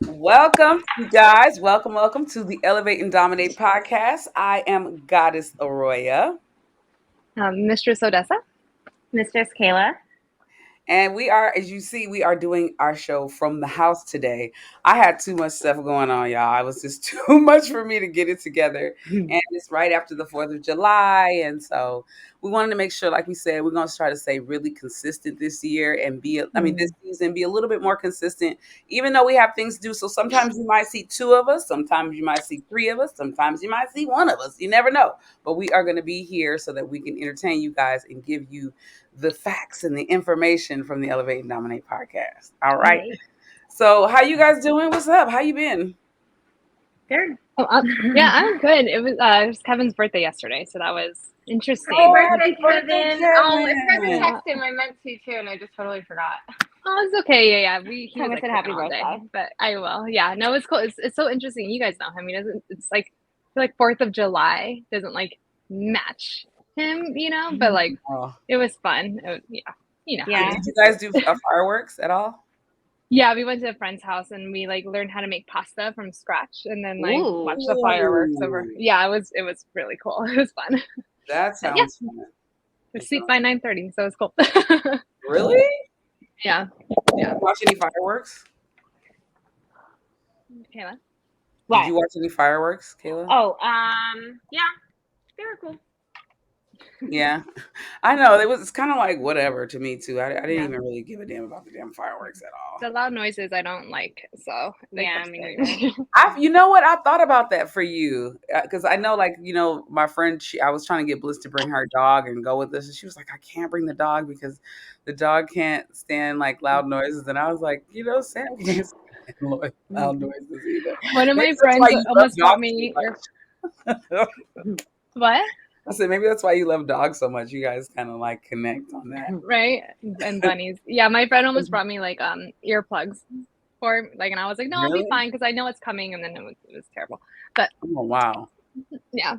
Welcome, you guys. Welcome to the Elevate and Dominate Podcast. I am Goddess Arroya. Mistress Odessa. Mistress Kayla. And we are, as you see, we are doing our show from the house today. I had too much stuff going on, y'all. It was just too much for me to get it together. And it's right after the 4th of July. And so we wanted to make sure, like we said, we're going to try to stay really consistent this year and this season, be a little bit more consistent, even though we have things to do. So sometimes you might see two of us, sometimes you might see three of us, sometimes you might see one of us. You never know. But we are going to be here so that we can entertain you guys and give you the facts and the information from the Elevate and Dominate podcast. All right. So how you guys doing? What's up? How you been? Good. Yeah, I'm good. It was Kevin's birthday yesterday, so that was interesting. Happy birthday, Kevin. I forgot to text him. I meant to too, and I just totally forgot. Oh, it's okay. Yeah. He Kevin was said like happy birthday. But I will. Yeah, no, it's cool. It's so interesting. You guys know him. It's like I feel like 4th of July doesn't like match him, but like it was fun. Yeah. Did you guys do fireworks at all? Yeah, we went to a friend's house and we like learned how to make pasta from scratch and then like watch the fireworks over. Yeah, it was really cool. It was fun. That sounds fun. We sleep by 9:30, so it's cool. Really? Yeah. Watch any fireworks? Kayla? What? Did you watch any fireworks, Kayla? Oh, yeah, they were cool. Yeah, I know it's kind of like whatever to me too. I didn't even really give a damn about the damn fireworks at all. The loud noises I don't like, so yeah, I mean, you know what? I thought about that for you because I know, like, my friend. I was trying to get Bliss to bring her dog and go with us, and she was like, "I can't bring the dog because the dog can't stand like loud noises." And I was like, Sam can't stand loud noises either. One of my friends almost brought me. What? I said, maybe that's why you love dogs so much. You guys kind of like connect on that. Right. And bunnies. Yeah. My friend almost brought me like earplugs for like, and I was like, no, really? I'll be fine. Cause I know it's coming. And then it was terrible, but oh, wow. Yeah.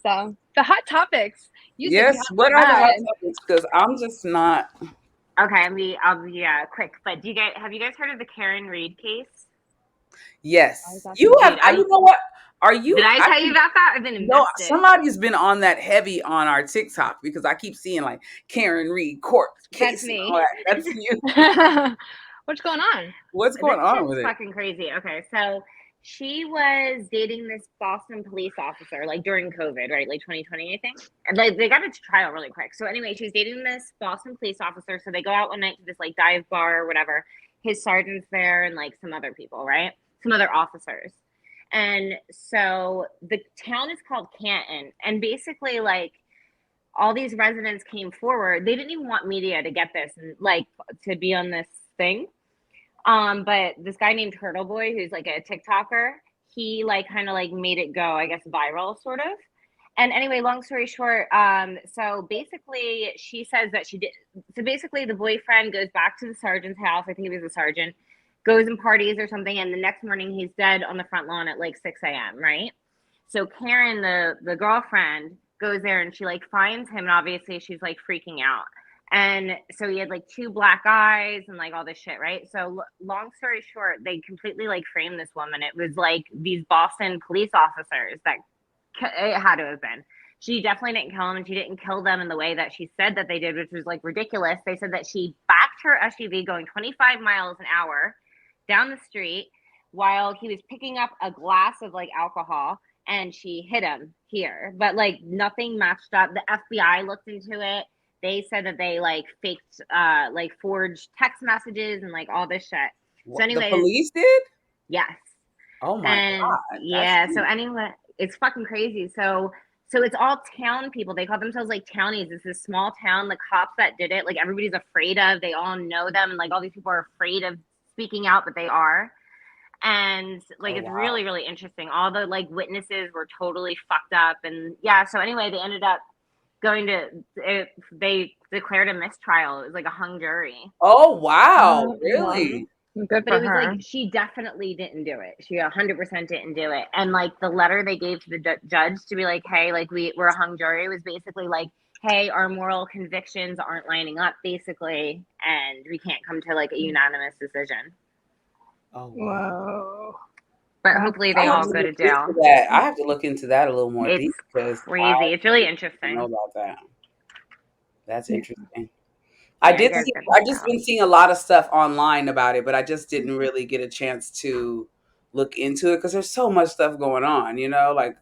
So the hot topics. Yes. What are the hot topics? Cause I'm just not. Okay. I'll be quick, but have you guys heard of the Karen Reed case? Yes. You have, you know what? Did I tell you about that? I've been invested. No, somebody's been on that heavy on our TikTok because I keep seeing like Karen Reed court case. That's me. That's you. What's going on? What's going on with it? It's fucking crazy. Okay, so she was dating this Boston police officer like during COVID, right? Like 2020, I think. And like they got it to trial really quick. So anyway, she was dating this Boston police officer. So they go out one night to this like dive bar or whatever. His sergeant's there and like some other people, right? Some other officers. And so the town is called Canton. And basically, like, all these residents came forward. They didn't even want media to get this and, like, to be on this thing. But this guy named Turtle Boy, who's, like, a TikToker, he, like, kind of, like, made it go, I guess, viral, sort of. And anyway, long story short, so basically, she says that she did. So basically, the boyfriend goes back to the sergeant's house. I think he was a sergeant. Goes and parties or something, and the next morning he's dead on the front lawn at like 6 a.m., right? So Karen, the girlfriend, goes there and she like finds him, and obviously she's like freaking out. And so he had like 2 black eyes and like all this shit, right? So long story short, they completely like framed this woman. It was like these Boston police officers that it had to have been. She definitely didn't kill them, and she didn't kill them in the way that she said that they did, which was like ridiculous. They said that she backed her SUV going 25 miles an hour down the street while he was picking up a glass of like alcohol, and she hit him here, but like nothing matched up. The FBI looked into it. They said that they like faked like forged text messages and like all this shit. So anyway, the police did? Yes. Oh my God. Yeah. So anyway, it's fucking crazy. So it's all town people. They call themselves like townies. It's this small town. The cops that did it, like everybody's afraid of. They all know them, and like all these people are afraid of speaking out, but they are. And like it's really, really interesting. All the like witnesses were totally fucked up, and yeah. So anyway, they ended up they declared a mistrial. It was like a hung jury. Oh wow, really? Good but it was like she definitely didn't do it. She 100% didn't do it. And like the letter they gave to the judge to be like, hey, like we're a hung jury, was basically like, hey, our moral convictions aren't lining up, basically, and we can't come to like a unanimous decision. Oh wow. Whoa. But hopefully I they have all to go to look into jail. that. I have to look into that a little more It's deep because I crazy. It's really don't know interesting. about that. That's interesting. Yeah, you guys gotta check I it just out. been seeing a lot of stuff online about it, but I just didn't really get a chance to look into it because there's so much stuff going on, like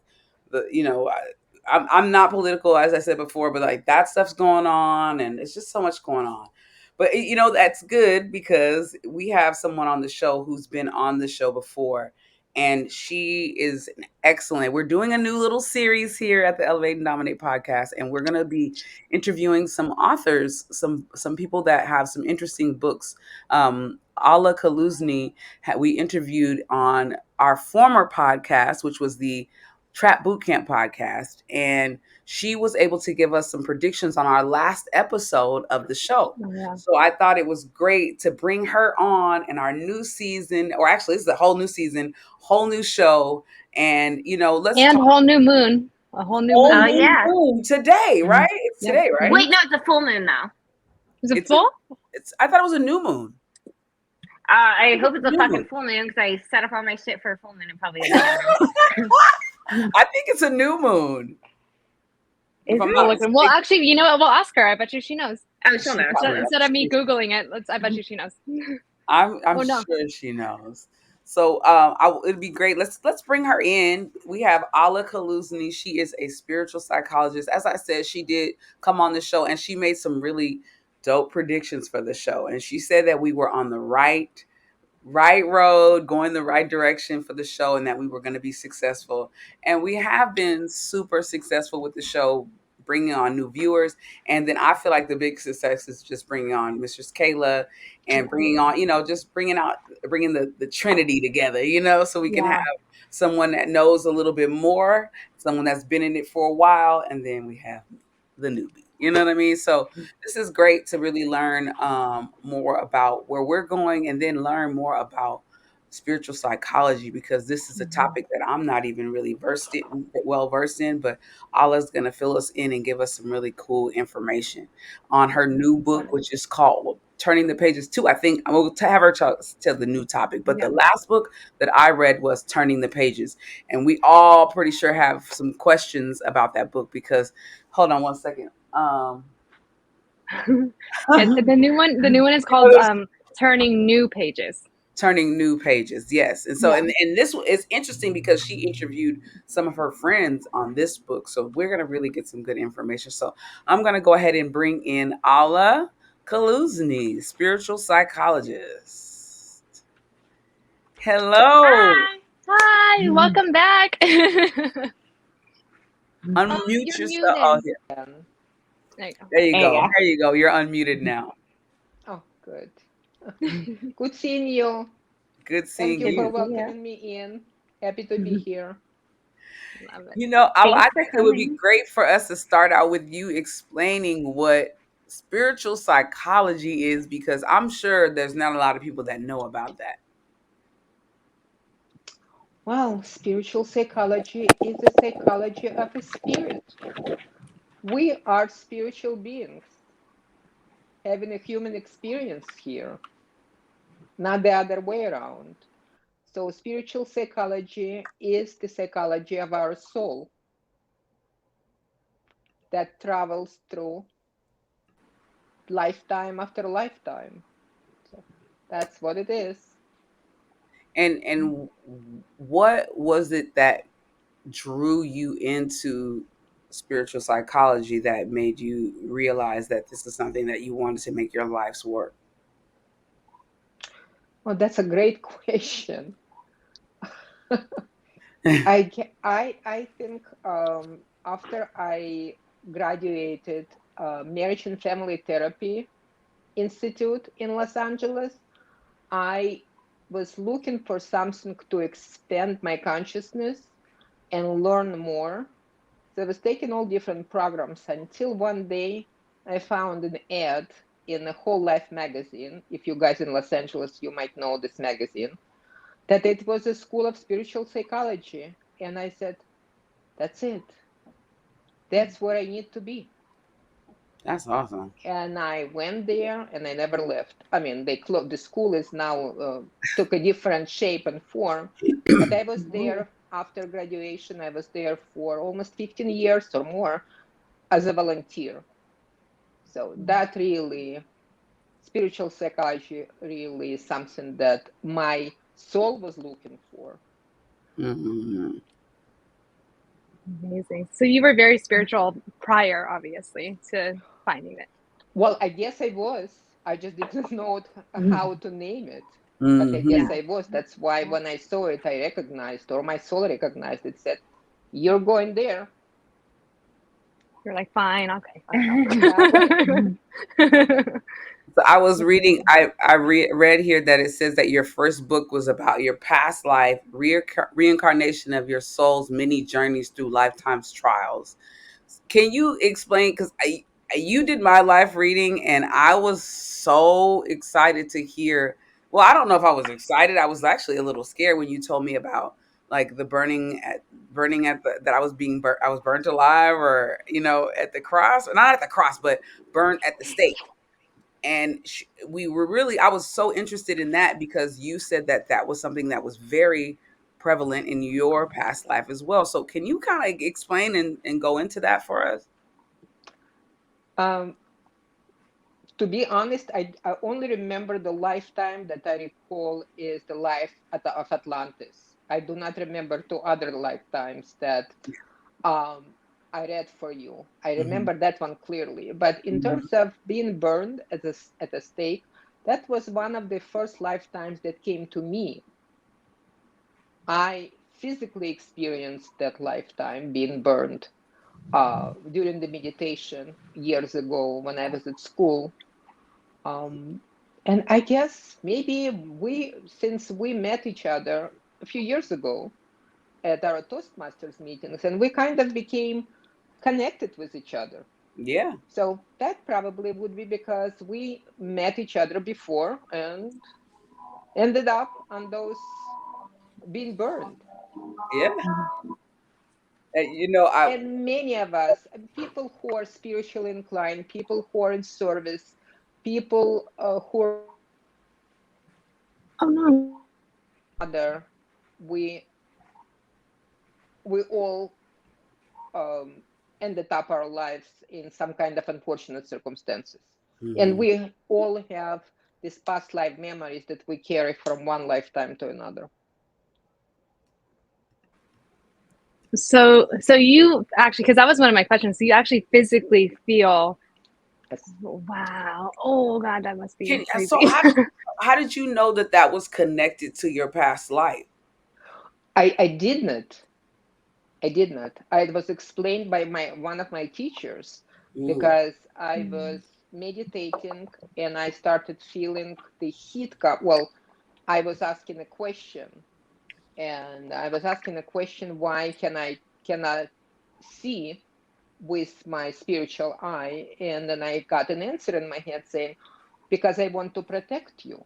I'm not political, as I said before, but like that stuff's going on and it's just so much going on. But that's good because we have someone on the show who's been on the show before, and she is an excellent. We're doing a new little series here at the Elevate and Dominate podcast, and we're going to be interviewing some authors, some people that have some interesting books. Alla Kaluzhny, we interviewed on our former podcast, which was the Trap Bootcamp podcast, and she was able to give us some predictions on our last episode of the show. Yeah. So I thought it was great to bring her on in our new season, or actually, this is a whole new season, whole new show, and let's And talk. whole new moon. A whole new Whole moon. Oh new yeah. moon today, right? It's Yep. today, right? Wait, no, it's a full moon though. Is it It's full? I thought it was a new moon. I hope it's a New fucking moon. full moon because I set up all my shit for a full moon and probably a new moon. I think it's a new moon. Is I'm it? not Well, mistaken. actually, you know what? We'll ask her. I bet you she knows. Oh, she'll know. She'll know. Instead of me Googling it, I bet you she knows. I'm Oh, no. sure she knows. So it'd be great. Let's bring her in. We have Alla Kaluzhny. She is a spiritual psychologist. As I said, she did come on the show and she made some really dope predictions for the show. And she said that we were on the right road, going the right direction for the show, and that we were going to be successful. And we have been super successful with the show, bringing on new viewers. And then I feel like the big success is just bringing on Mistress Kayla and bringing on, just bringing the Trinity together, so we can Yeah. have someone that knows a little bit more, someone that's been in it for a while, and then we have the newbie. You know what I mean? So this is great to really learn more about where we're going, and then learn more about spiritual psychology, because this is a topic that I'm not even really well versed in. But Allah's going to fill us in and give us some really cool information on her new book, which is called Turning the Pages 2. I think I'm going to have her tell the new topic. But the last book that I read was Turning the Pages, and we all pretty sure have some questions about that book because, hold on one second. The new one is called Turning New Pages. Turning New Pages, yes. And so, and this is interesting because she interviewed some of her friends on this book. So we're going to really get some good information. So I'm going to go ahead and bring in Alla Kaluzhny, spiritual psychologist. Hello. Hi, welcome back. Unmute you're yourself. Oh, muted. yeah. There you go. There you There go. you go. There you go. You're unmuted now. Oh, good. Good seeing you. Good Thank seeing you for you. welcoming me in. Happy to be here. Love it. You know, I Thanks for think it would be coming. great for us to start out with you explaining what spiritual psychology is, because I'm sure there's not a lot of people that know about that. Well, spiritual psychology is the psychology of a spirit. We are spiritual beings having a human experience here, not the other way around. So, spiritual psychology is the psychology of our soul that travels through lifetime after lifetime. So, that's what it is. And what was it that drew you into spiritual psychology that made you realize that this is something that you wanted to make your life's work? Well, that's a great question. I think after I graduated Marriage and Family Therapy Institute in Los Angeles, I was looking for something to expand my consciousness and learn more. So I was taking all different programs until one day I found an ad in a Whole Life magazine. If you guys in Los Angeles, you might know this magazine, that it was a school of spiritual psychology. And I said, that's it. That's where I need to be. That's awesome. And I went there and I never left. I mean, they closed. The school is now took a different shape and form, but I was there after graduation. I was there for almost 15 years or more as a volunteer. So that really, spiritual psychology really is something that my soul was looking for. Mm-hmm. Amazing. So you were very spiritual prior, obviously, to finding it. Well, I guess I was. I just didn't know how to name it. But I Mm-hmm. guess I was. That's why when I saw it, I recognized, or my soul recognized it, said, "You're going there." You're like, fine, okay. So I was reading. Read here that it says that your first book was about your past life, reincarnation of your soul's many journeys through lifetime's trials. Can you explain? Because you did my life reading, and I was so excited to hear. Well, I don't know if I was excited. I was actually a little scared when you told me about like the burning at the that I was being burnt. I was burnt alive, or at the cross, or not at the cross, but burned at the stake. And we were really, I was so interested in that because you said that that was something that was very prevalent in your past life as well. So can you kind of explain and go into that for us? Um, to be honest, I only remember the lifetime that I recall is the life of Atlantis. I do not remember two other lifetimes that um, I read for you. I Mm-hmm. remember that one clearly. But in terms of being burned at a stake, that was one of the first lifetimes that came to me. I physically experienced that lifetime being burned during the meditation years ago when I was at school. Um, and I guess maybe since we met each other a few years ago at our Toastmasters meetings, and we kind of became connected with each other. Yeah. So that probably would be because we met each other before and ended up on those being burned. Yeah. I And many of us, people who are spiritually inclined, people who are in service, people who are Oh no. other, we we all um, ended up our lives in some kind of unfortunate circumstances. And Mhm. we all have these past life memories that we carry from one lifetime to another. So you actually, because that was one of my questions. So you actually physically feel, Yes. wow, oh God, that must be So crazy. how did you know that that was connected to your past life? I did not. I did not. It was explained by one of my teachers Mm. because I was meditating and I started feeling the heat come. Well, I was asking a question, and I was asking a question: why cannot see with my spiritual eye? And then I got an answer in my head saying, "Because I want to protect you."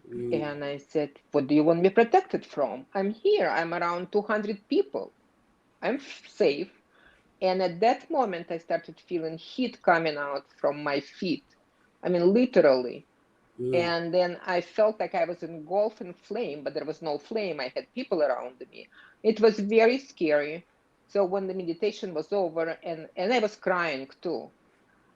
Mm. And I said, "What do you want me protected from? I'm here. I'm around 200 people. I'm safe." And at that moment, I started feeling heat coming out from my feet. I mean, literally. Mm. And then I felt like I was engulfed in flame, but there was no flame. I had people around me. It was very scary. So when the meditation was over, and I was crying too,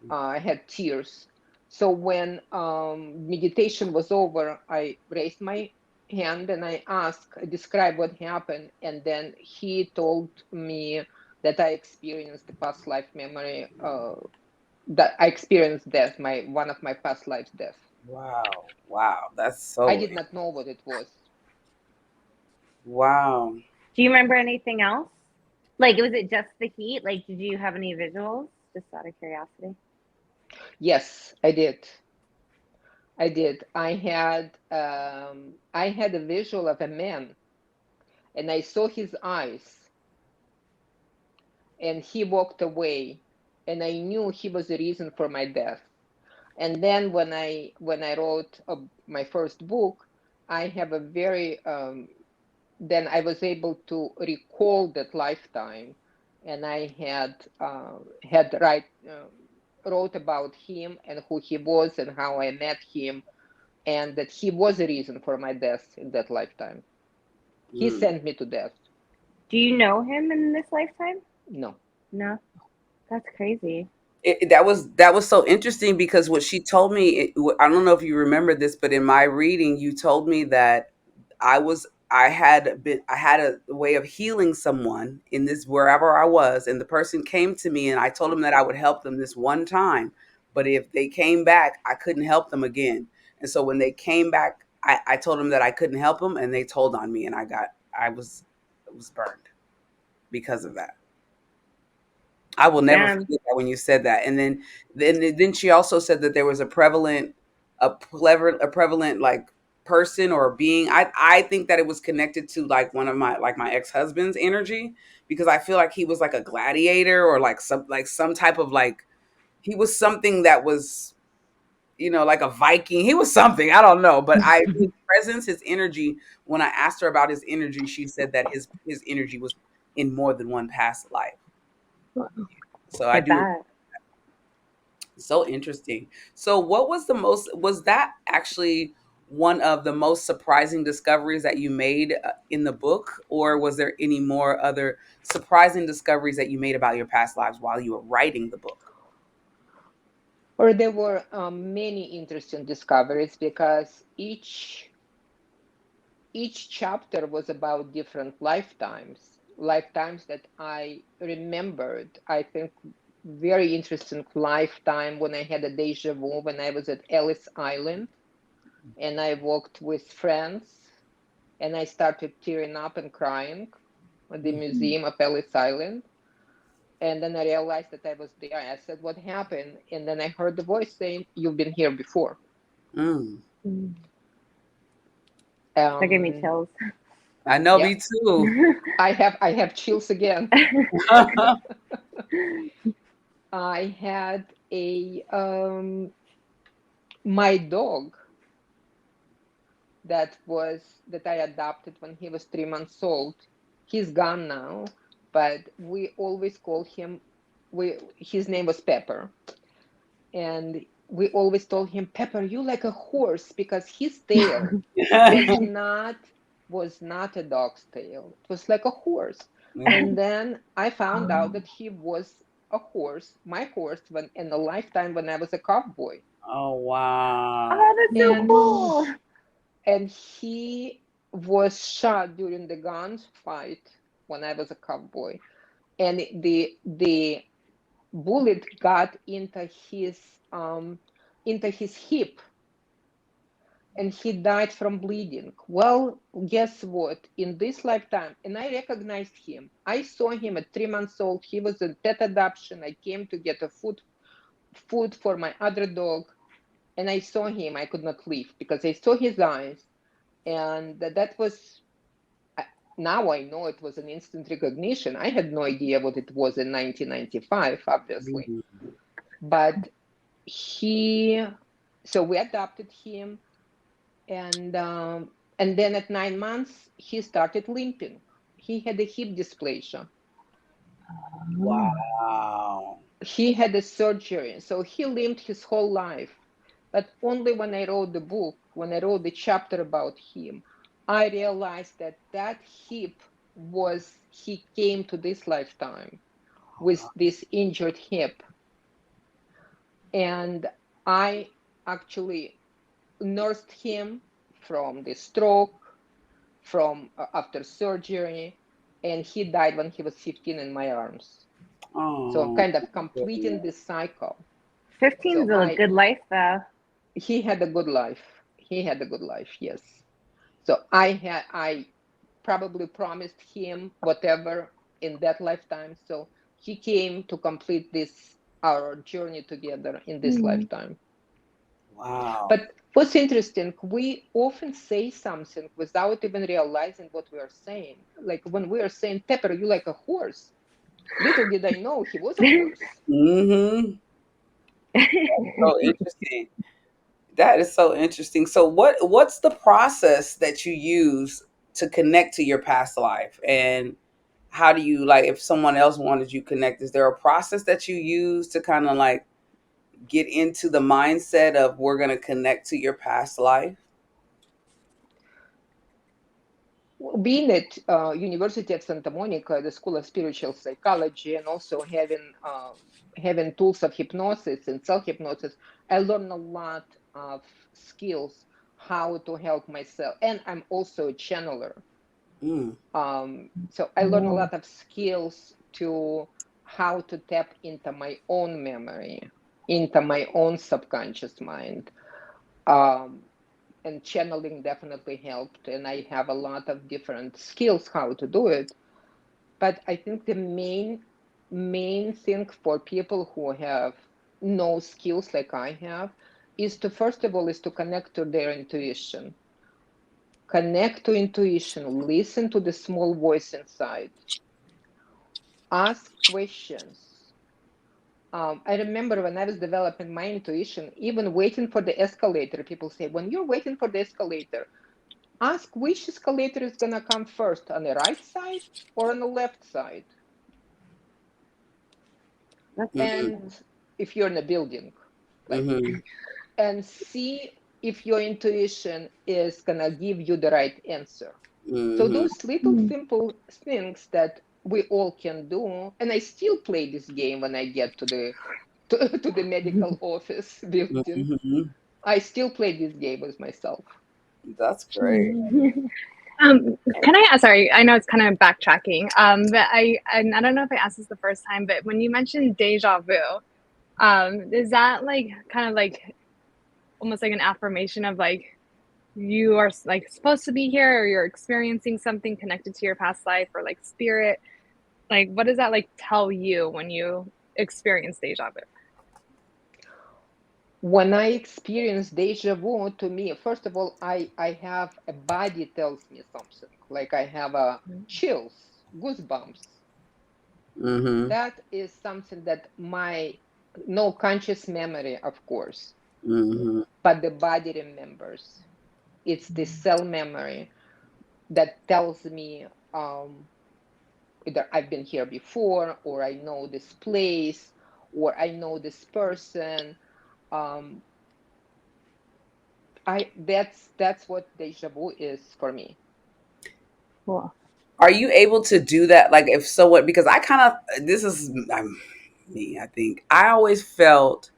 I had tears. So when meditation was over, I raised my hand and I asked, describe what happened. And then he told me that I experienced the past life memory, that I experienced death, one of my past lives' death. Wow. Wow. That's I so did not know what it was. wow. Do you remember anything else? Like, was it just the heat? Like, did you have any visuals? Just out of curiosity. Yes, I did. I did. I had a visual of a man, and I saw his eyes, and he walked away, and I knew he was the reason for my death. And then when I wrote my first book, I have a very then I was able to recall that lifetime, and I had wrote about him and who he was and how I met him, and that he was the reason for my death in that lifetime. He sent me to death. Do you know him in this lifetime? No. No. That's crazy. That was so interesting because what she told me, I don't know if you remember this, but in my reading, you told me that I had a way of healing someone in this wherever I was, and the person came to me, and I told them that I would help them this one time, but if they came back, I couldn't help them again. And so when they came back, I told them that I couldn't help them, and they told on me, and I was burned because of that. I will never Damn. forget that when you said that. And then she also said that there was a prevalent like person or being. I think that it was connected to like one of my ex-husband's energy, because I feel like he was like a gladiator or like some type of like, he was something that was, like a Viking. He was something, I don't know, but his presence, his energy, when I asked her about his energy, she said that his energy was in more than one past life. So I do. bet. So interesting. So was that actually one of the most surprising discoveries that you made in the book, or was there any more other surprising discoveries that you made about your past lives while you were writing the book? Or there were many interesting discoveries because each chapter was about different lifetimes that I remembered. I think very interesting lifetime when I had a deja vu when I was at Ellis Island and I walked with friends and I started tearing up and crying at the museum of Ellis Island. And then I realized that I was there. I said, "What happened?" And then I heard the voice saying, "You've been here before." That gave me chills. I know, Yeah. me too. I have chills again. I had my dog that I adopted when he was 3 months old. He's gone now, but we always call him. His name was Pepper, and we always told him, "Pepper, you like a horse," because his tail was not a dog's tail. It was like a horse. And then I found out that he was a horse, my horse, when in a lifetime when I was a cowboy. Oh wow. Oh, that's so cool. And he was shot during the guns fight when I was a cowboy. And the bullet got into his hip, and he died from bleeding. Well, guess what? In this lifetime, and I recognized him. I saw him at 3 months old. He was a pet adoption. I came to get a food for my other dog, and I saw him. I could not leave because I saw his eyes, and that was. Now I know it was an instant recognition. I had no idea what it was in 1995, obviously, but so we adopted him. And then at 9 months, he started limping. He had a hip dysplasia. Wow. He had a surgery, so he limped his whole life. But only when I wrote the book, when I wrote the chapter about him, I realized that hip he came to this lifetime with this injured hip. And I actually nursed him from the stroke, from after surgery, and he died when he was 15 in my arms. So I'm kind of completing this cycle. 15 is a good life, though. He had a good life. Yes. So I probably promised him whatever in that lifetime. So he came to complete our journey together in this lifetime. Wow. But what's interesting, we often say something without even realizing what we are saying. Like when we are saying, "Pepper, you like a horse." Little did I know he was a horse. So interesting. That is so interesting. So what's the process that you use to connect to your past life? And how do you, like, if someone else wanted you connect, is there a process that you use to kind of like get into the mindset of we're going to connect to your past life? Being at University of Santa Monica, the School of Spiritual Psychology, and also having tools of hypnosis and self-hypnosis, I learned a lot of skills how to help myself. And I'm also a channeler. So I learned a lot of skills to how to tap into my own memory, into my own subconscious mind. And channeling definitely helped, and I have a lot of different skills how to do it. But I think the main thing for people who have no skills like I have is to, first of all, is to connect to their intuition. Connect to intuition, listen to the small voice inside, ask questions. I remember when I was developing my intuition, even waiting for the escalator, people say, when you're waiting for the escalator, ask which escalator is going to come first, on the right side or on the left side. And if you're in a building, like, and see if your intuition is going to give you the right answer. So those little simple things that we all can do, and I still play this game when I get to the medical office building. I still play this game with myself. That's great. Can I ask, sorry, I know it's kind of backtracking, but I don't know if I asked this the first time, but when you mentioned deja vu, is that like kind of like almost like an affirmation of like you are like supposed to be here, or you're experiencing something connected to your past life, or like spirit? Like, what does that like tell you when you experience deja vu? When I experience deja vu, to me, first of all, I have a body tells me something, like I have a chills, goosebumps. That is something that my no conscious memory, of course, but the body remembers. It's the cell memory that tells me either I've been here before, or I know this place, or I know this person. That's what deja vu is for me. Cool. Are you able to do that? Like, if so, what? Because I kind of, this is me. I think I always felt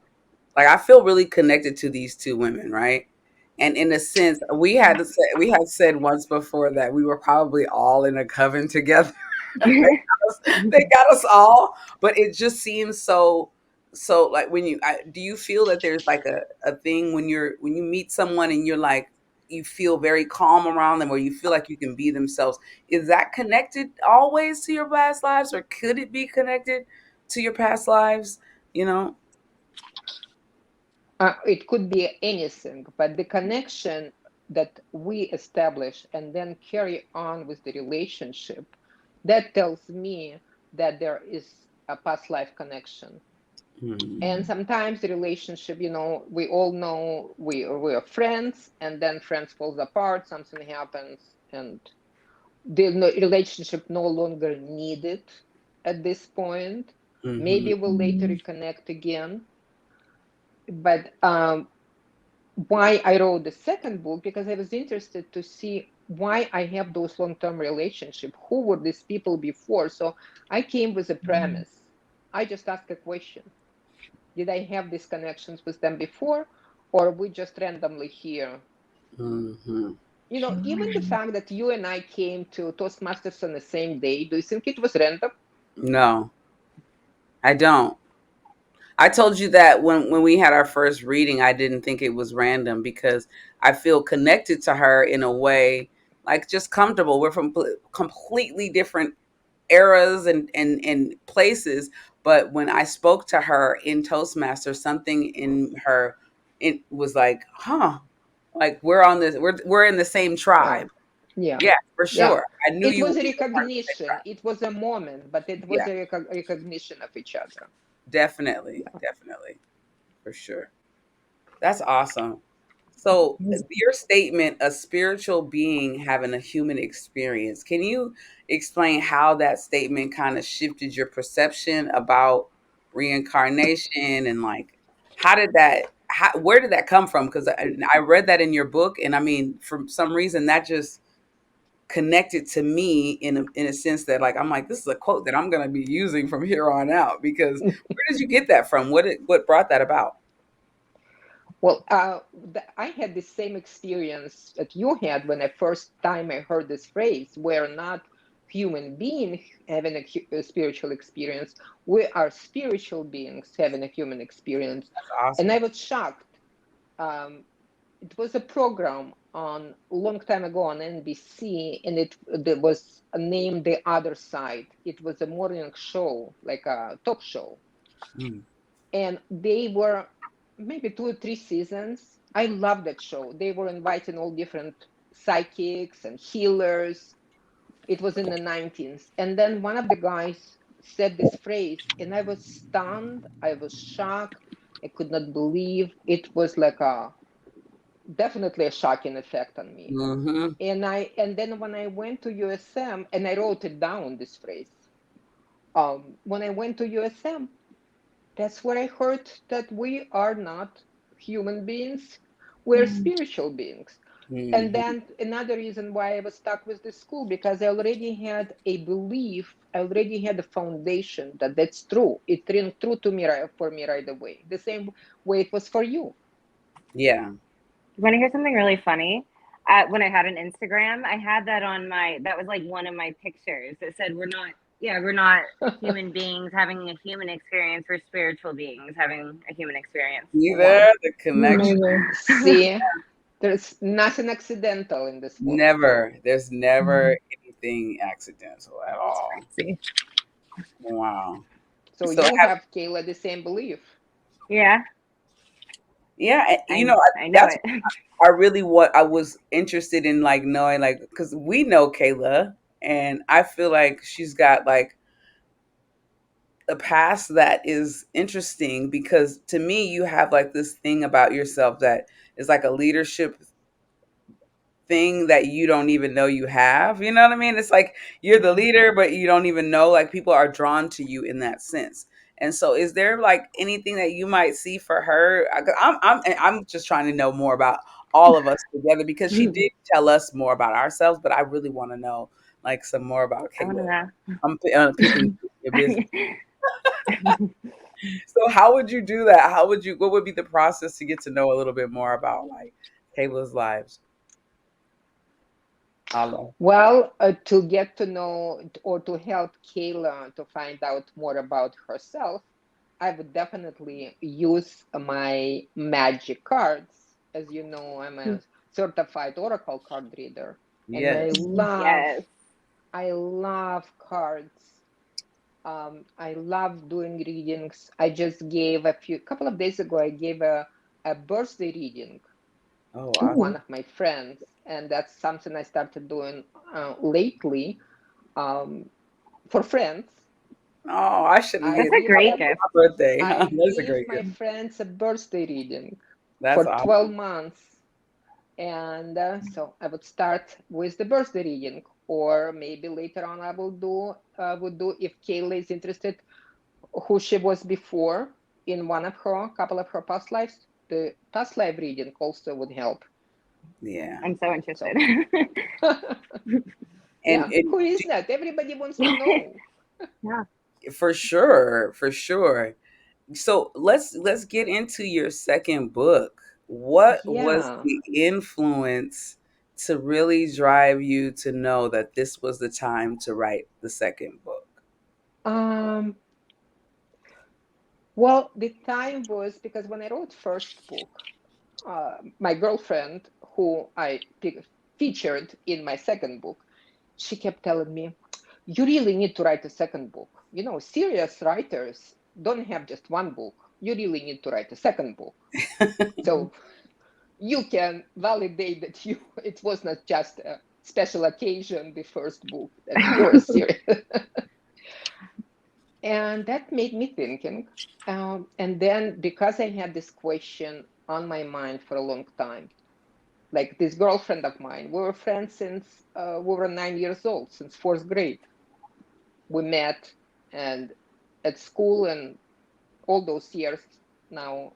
like I feel really connected to these two women, right? And in a sense, we had said once before that we were probably all in a coven together. They got us all, but it just seems so like when do you feel that there's like a thing when you meet someone and you're like you feel very calm around them, or you feel like you can be themselves? Is that connected always to your past lives, or could it be connected to your past lives? You know? It could be anything, but the connection that we establish and then carry on with the relationship, that tells me that there is a past life connection. And sometimes the relationship, we all know we are friends, and then friends falls apart, something happens, and the relationship no longer needed at this point. Maybe we'll later reconnect again. But why I wrote the second book, because I was interested to see why I have those long-term relationships. Who were these people before? So I came with a premise. I just asked a question. Did I have these connections with them before, or we just randomly here? Even the fact that you and I came to Toastmasters on the same day, do you think it was random? No, I don't. I told you that when we had our first reading, I didn't think it was random because I feel connected to her in a way, like just comfortable. We're from completely different eras and places. But when I spoke to her in Toastmasters, something in her, it was like, huh, like we're in the same tribe. Yeah. Yeah, for sure. I knew It you was would a be a part of the same recognition. tribe. It was a moment, but it was Yeah, a recognition of each other. definitely, definitely, for sure. That's awesome. So, your statement, a spiritual being having a human experience, can you explain how that statement kind of shifted your perception about reincarnation and like how did that? Where did that come from? Because I read that in your book, and I mean, for some reason, that just connected to me in a sense that like I'm like, this is a quote that I'm going to be using from here on out. Because where did you get that from? What brought that about? Well, I had the same experience that you had when the first time I heard this phrase. We're not human beings having a spiritual experience. We are spiritual beings having a human experience. That's And I awesome. was shocked. It was a program on a long time ago on NBC, and it was named The Other Side. It was a morning show, like a talk show. Mm. And they were maybe 2 or 3 seasons. I love that show. They were inviting all different psychics and healers. It was in the 19s. And then one of the guys said this phrase, and I was stunned. I was shocked. I could not believe it was like a definitely a shocking effect on me. Mm-hmm. And then when I went to USM and I wrote it down, this phrase. When I went to USM, that's where I heard that we are not human beings, we're spiritual beings. And Mm-hmm. then another reason why I was stuck with this school, because I already had a belief, I already had a foundation that that's true. It rang true to me for me right away, the same way it was for you. Yeah. You want to hear something really funny? When I had an Instagram, I had that on my, that was like one of my pictures. It said, we're not human beings having a human experience. We're spiritual beings having a human experience. See Wow. there, the connection. Amazing. See, there's nothing accidental in this world. Never. There's never anything accidental at all. See. Wow. So So you have have, Kayla, the same belief. Yeah, yeah, I know that's it. I really what I was interested in like knowing like because we know Kayla and I feel like she's got like a past that is interesting because to me you have like this thing about yourself that is like a leadership thing that you don't even know you have. You know what I mean? It's like you're the leader, but you don't even know. Like people are drawn to you in that sense. And so, is there like anything that you might see for her? I'm just trying to know more about all of us together because she did tell us more about ourselves, but I really want to know like some more about I want to Kayla. know. I'm picking your business. So, how would you do that? How would you? What would be the process to get to know a little bit more about like Kayla's lives? Allah. Well, to get to know or to help Kayla to find out more about herself, I would definitely use my magic cards. As you know, I'm a certified oracle card reader, and Yes. Yes. I love cards. I love doing readings. I just gave couple of days ago, I gave a birthday reading Oh, to awesome. one of my friends, and that's something I started doing lately for friends. Oh, I should have I made That's a it give great them, gift. my birthday. I That's a give great my gift. friends a birthday reading That's for 12 awesome. months. And so I would start with the birthday reading, or maybe later on I will would do if Kayla is interested, who she was before in couple of her past lives. The past life reading also would help. Yeah. I'm so interested. So, And yeah, who is that? Everybody wants to know. Yeah. for sure, for sure. So let's get into your second book. What was Yeah. the influence to really drive you to know that this was the time to write the second book? Um, well, the time was because when I wrote first book, my girlfriend, who featured in my second book, she kept telling me, "You really need to write a second book. You know, serious writers don't have just one book. You really need to write a second book. So you can validate that it was not just a special occasion, the first book, that you're serious." And that made me thinking. And then because I had this question on my mind for a long time, like this girlfriend of mine, we were friends since we were 9 years old, since fourth grade. We met and at school and all those years now.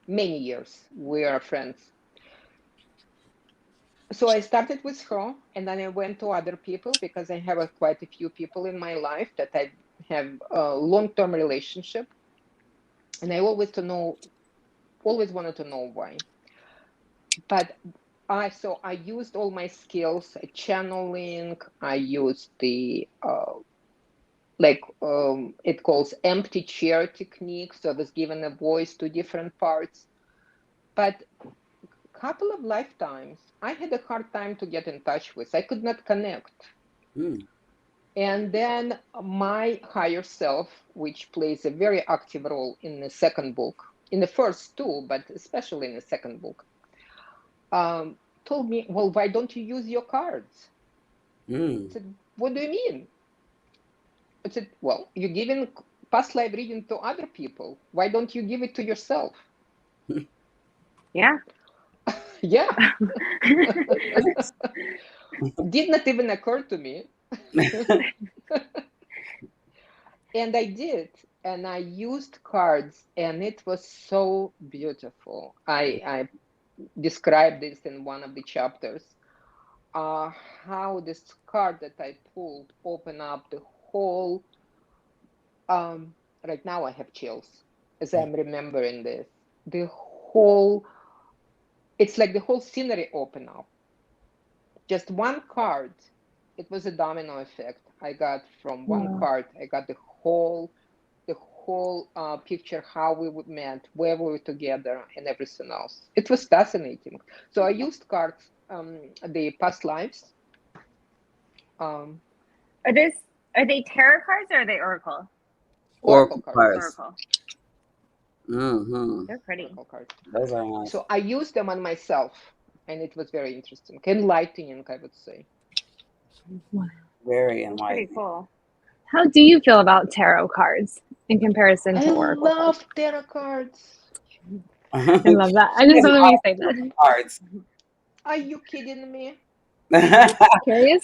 many years. We are friends. So I started with her, and then I went to other people because I have quite a few people in my life that I have a long-term relationship, and I always wanted to know why. But I used all my skills, channeling. I used the it calls empty chair technique. So I was given a voice to different parts. But couple of lifetimes, I had a hard time to get in touch with. I could not connect. Mm. And then my higher self, which plays a very active role in the second book, in the first two, but especially in the second book, told me, well, why don't you use your cards? I said, what do you mean? I said, well, you're giving past life reading to other people. Why don't you give it to yourself? Yeah. Yeah. Did not even occur to me. And I did. And I used cards, and it was so beautiful. I described this in one of the chapters. How this card that I pulled opened up the whole. Right now, I have chills as I'm remembering this. The whole. It's like the whole scenery opened up. Just one card. It was a domino effect. I got from one card. I got the whole picture, how we would met, where we were together, and everything else. It was fascinating. So I used cards, the past lives. Are they tarot cards or are they oracle? Oracle cards. Oracle. Mm-hmm. They're pretty. Oracle cards. Those are nice. So I used them on myself, and it was very interesting, enlightening, I would say. Very Pretty enlightening. cool. How do you feel about tarot cards in comparison to oracle? I love tarot cards. I love that. I just love when you say that. Cards. Are you kidding me? Curious?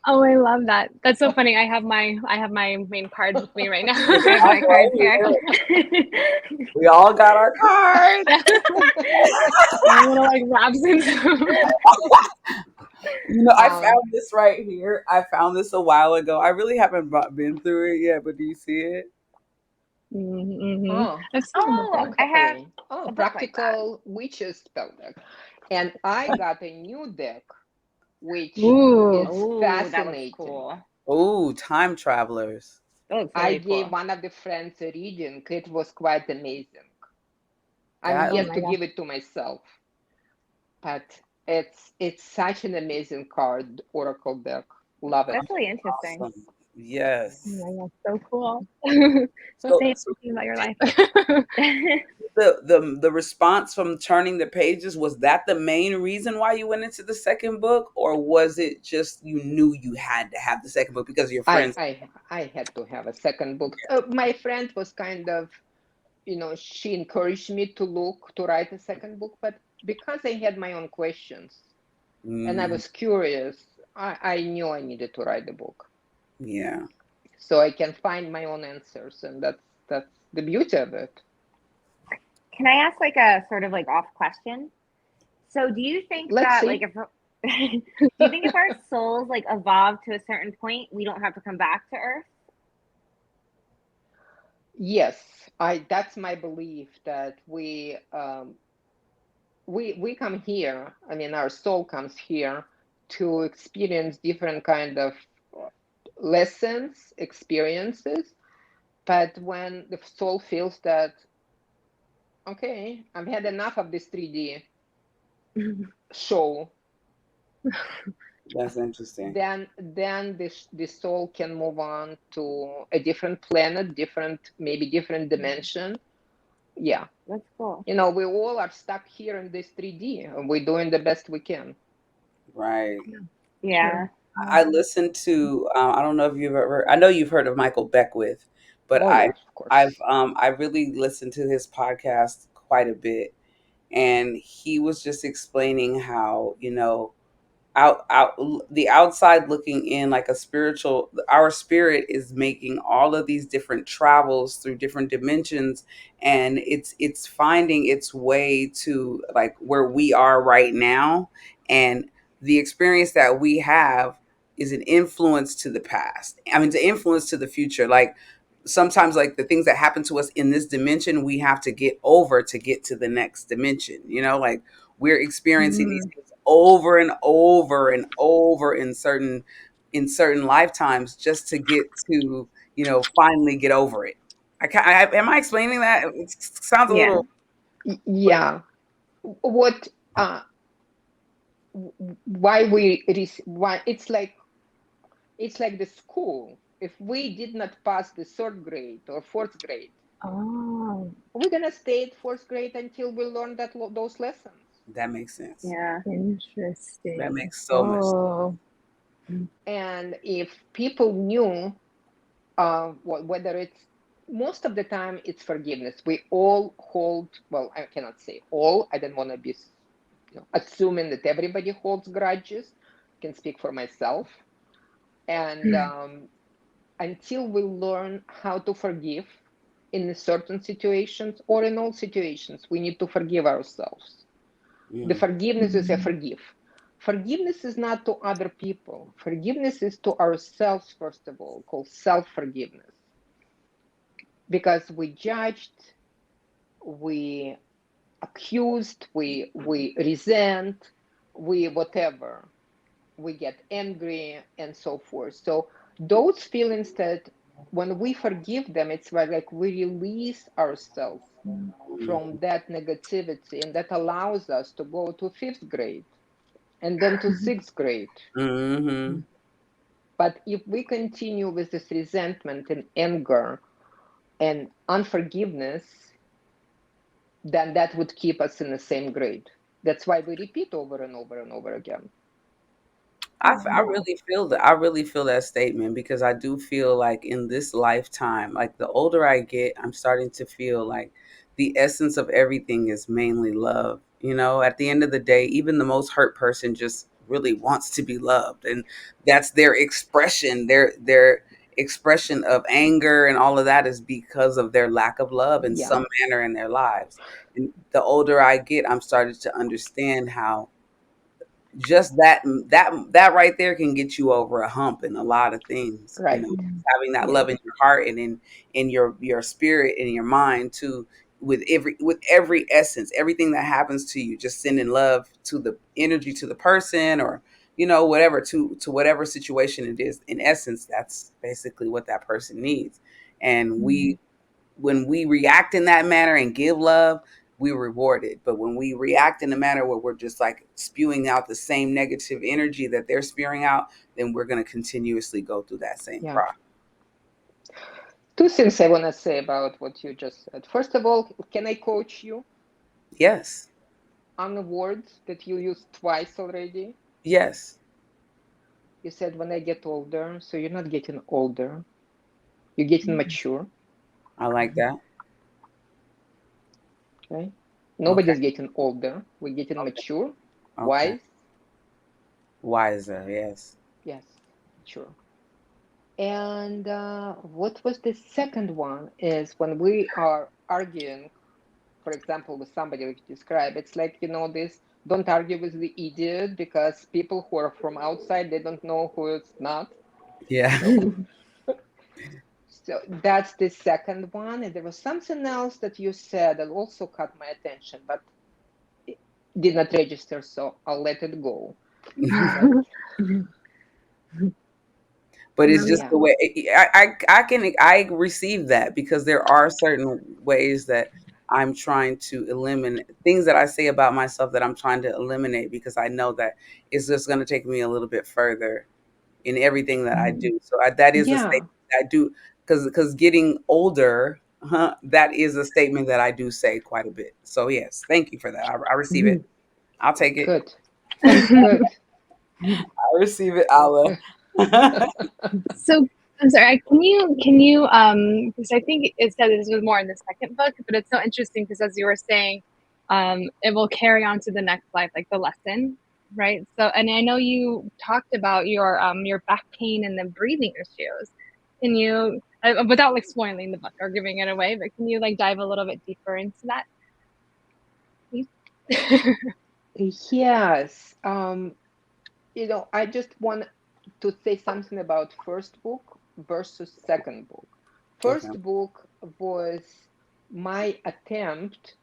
Oh, I love that. That's so funny. I have my main card with me right now. I have my cards here. We all got our cards. I'm gonna like wraps into. I found this right here. I found this a while ago. I really haven't been through it yet, but do you see it? Mm-hmm. Oh, I've seen them before. I have okay. a book like Practical Witches spell deck. And I got a new deck, which Ooh. is Ooh, that was fascinating. cool. Oh, time travelers. That looks I really gave cool. one of the friends a reading. It was quite amazing. That- I'm yet my to God. give it to myself, but it's such an amazing card, Oracle deck. Love it. That's really interesting. Awesome. Yes. Oh my God, so cool. So So- say something about your life. The response from turning the pages, was that the main reason why you went into the second book, or was it just you knew you had to have the second book because of your friends? I had to have a second book. My friend was kind of, she encouraged me to write a second book, but because I had my own questions and I was curious, I knew I needed to write the book. Yeah. So I can find my own answers, and that's the beauty of it. Can I ask like a sort of like off question? So do you think Let's that see. like if do you think if our souls like evolve to a certain point, we don't have to come back to Earth? Yes, that's my belief that we come here. I mean, our soul comes here to experience different kind of lessons, experiences. But when the soul feels that, okay, I've had enough of this 3D show, That's interesting. then the soul can move on to a different planet, maybe different dimension. Yeah, That's cool. we all are stuck here in this 3D, and we're doing the best we can. Right. Yeah. I listened to. I don't know if you've ever. I know you've heard of Michael Beckwith, but Oh, yes, of course. I really listened to his podcast quite a bit, and he was just explaining how the outside looking in, like a spiritual, our spirit is making all of these different travels through different dimensions, and it's finding its way to like where we are right now. And the experience that we have is an influence to the past, I mean, to influence to the future. Like sometimes, like the things that happen to us in this dimension, we have to get over to get to the next dimension, like we're experiencing these things over and over and over in certain lifetimes just to get to, finally get over it. Am I explaining that? It sounds a Yeah. little. Yeah. What? Why why it's like the school. If we did not pass the third grade or fourth grade, we're gonna stay at fourth grade until we learn those lessons. That makes sense. Yeah. Interesting. That makes so much sense. And if people knew, whether it's, most of the time it's forgiveness. We all hold, well, I cannot say all, I don't want to be assuming that everybody holds grudges. I can speak for myself. And until we learn how to forgive in certain situations or in all situations, we need to forgive ourselves. The forgiveness is a forgive. Forgiveness is not to other people. Forgiveness is to ourselves, first of all, called self-forgiveness. Because we judged, we accused, we resent, we whatever. We get angry and so forth. So those feelings, that when we forgive them, it's like we release ourselves from that negativity, and that allows us to go to fifth grade and then to sixth grade. Mm-hmm. But if we continue with this resentment and anger and unforgiveness, then that would keep us in the same grade. That's why we repeat over and over and over again. I really feel that. I really feel that statement, because I do feel like in this lifetime, like the older I get, I'm starting to feel like the essence of everything is mainly love. At the end of the day, even the most hurt person just really wants to be loved, and that's their expression. Their expression of anger and all of that is because of their lack of love in Yeah. some manner in their lives. And the older I get, I'm starting to understand how just that right there can get you over a hump in a lot of things. Right. Having that Yeah. love in your heart and in your spirit and your mind too, with every essence, everything that happens to you, just sending love to the energy to the person, or whatever, to whatever situation it is. In essence, that's basically what that person needs. And when we react in that manner and give love, we're rewarded. But when we react in a manner where we're just like spewing out the same negative energy that they're spewing out, then we're going to continuously go through that same Yeah. process. Two things I want to say about what you just said. First of all, can I coach you Yes. on the words that you used twice already? Yes. You said, when I get older. So you're not getting older, you're getting mature. I like that. Okay. Nobody's getting older. We're getting mature, wise. Wiser. Yes. Yes, sure. And what was the second one? Is when we are arguing, for example, with somebody like you describe, it's like, this, don't argue with the idiot, because people who are from outside, they don't know who is not. Yeah. So that's the second one. And there was something else that you said that also caught my attention, but it did not register, so I'll let it go. But it's just the way I receive that, because there are certain ways that I'm trying to eliminate things that I say about myself, that I'm trying to eliminate, because I know that it's just going to take me a little bit further in everything that I do. So that is a statement that I do, because getting older, that is a statement that I do say quite a bit. So yes, thank you for that. I receive it. I'll take it. Good. Good. I receive it, Alla. So I'm sorry. Can you because I think it said this was more in the second book, but it's so interesting because as you were saying, it will carry on to the next life, like the lesson. right? So, and I know you talked about your back pain and the breathing issues. Can you, without like spoiling the book or giving it away, but can you like dive a little bit deeper into that, please? Yes. I just want to say something about first book versus second book. Okay. First book was my attempt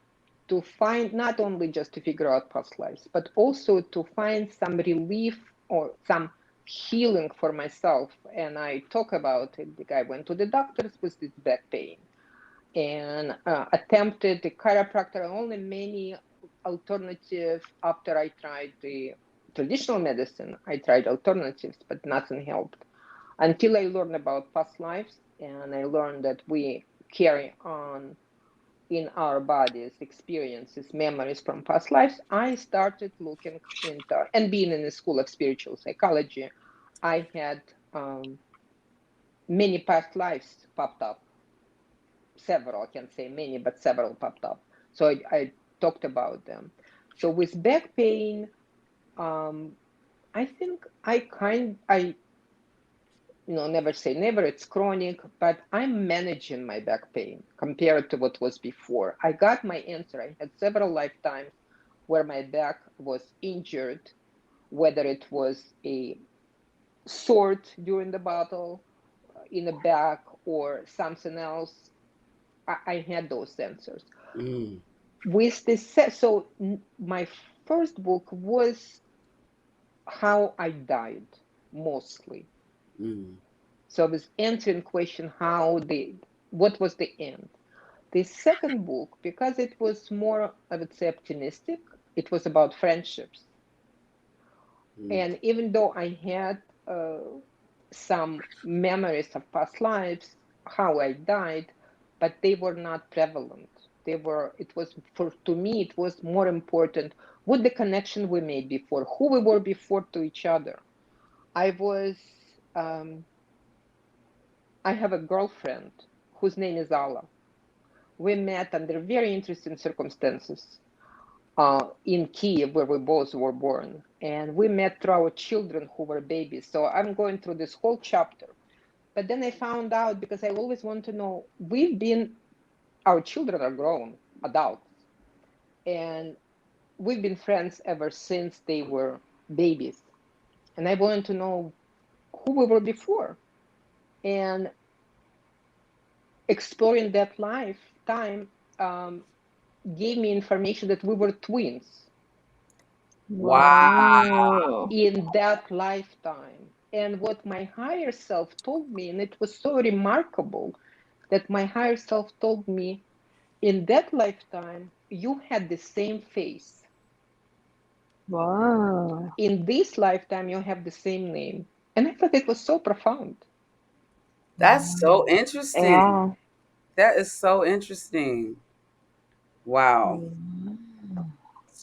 to find not only just to figure out past lives, but also to find some relief or some healing for myself. And I talk about it. I went to the doctors with this back pain and attempted the chiropractor and only many alternative after I tried the traditional medicine. I tried alternatives, but nothing helped until I learned about past lives, and I learned that we carry on in our bodies experiences, memories from past lives. I started looking into, and being in the school of spiritual psychology, I had many past lives popped up. Several, I can't say many, but several popped up. So I talked about them. So with back pain, I think I never say never, it's chronic, but I'm managing my back pain compared to what was before. I got my answer. I had several lifetimes where my back was injured, whether it was a sword during the battle in the back or something else. I had those answers. Mm. With this, so my first book was how I died mostly. Mm. So I was answering question what was the end. The second book, because it was more, I would say, optimistic, it was about friendships. Mm. And even though I had some memories of past lives, how I died, but they were not prevalent. It was, to me, it was more important what the connection we made before, who we were before to each other. I was, I have a girlfriend whose name is Alla. We met under very interesting circumstances in Kiev, where we both were born. And we met through our children who were babies. So I'm going through this whole chapter. But then I found out, because I always want to know, our children are grown adults. And we've been friends ever since they were babies. And I wanted to know who we were before. And exploring that lifetime gave me information that we were twins Wow. in that lifetime. And what my higher self told me, and it was so remarkable that my higher self told me, in that lifetime, you had the same face. Whoa. In this lifetime, you have the same name. And I thought it was so profound. That's so interesting. Yeah. That is so interesting. Wow.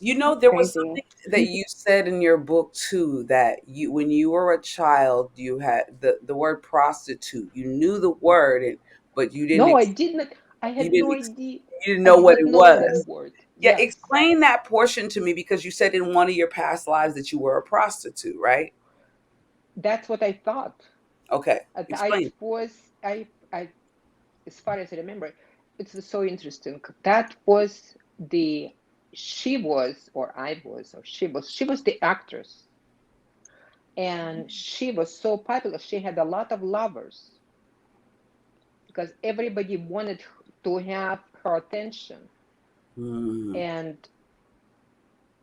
You know, That's there was crazy. something that you said in your book too, that when you were a child, you had the word prostitute. You knew the word, but you didn't No, I ex- didn't. I you had no didn't ex- idea. you didn't I know did what not it know that was. word. Yeah, Yes, explain that portion to me, because you said in one of your past lives that you were a prostitute, right? that's what I thought. Okay, I explain. was, I, as far as I remember, it's so interesting. That was the, she was, or I was, or she was the actress. And she was so popular. She had a lot of lovers because everybody wanted to have her attention. Mm.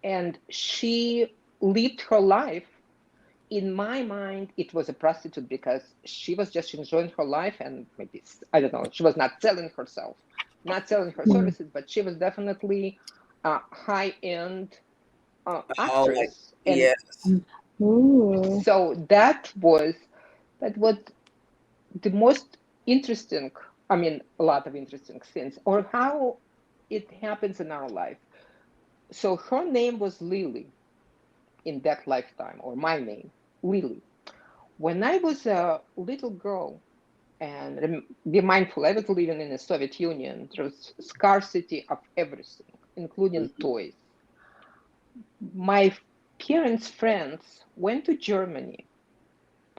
And she lived her life. In my mind, it was a prostitute because she was just enjoying her life, and maybe, I don't know, she was not selling herself, not selling her Mm. services, but she was definitely a high-end Oh, like, actress. And yes. Ooh. so that was the most interesting, I mean, a lot of interesting things, or how it happens in our life. So her name was Lily in that lifetime, or my name, Lily. When I was a little girl, and be mindful, I was living in the Soviet Union. There was scarcity of everything, including Mhm. toys. My parents' friends went to Germany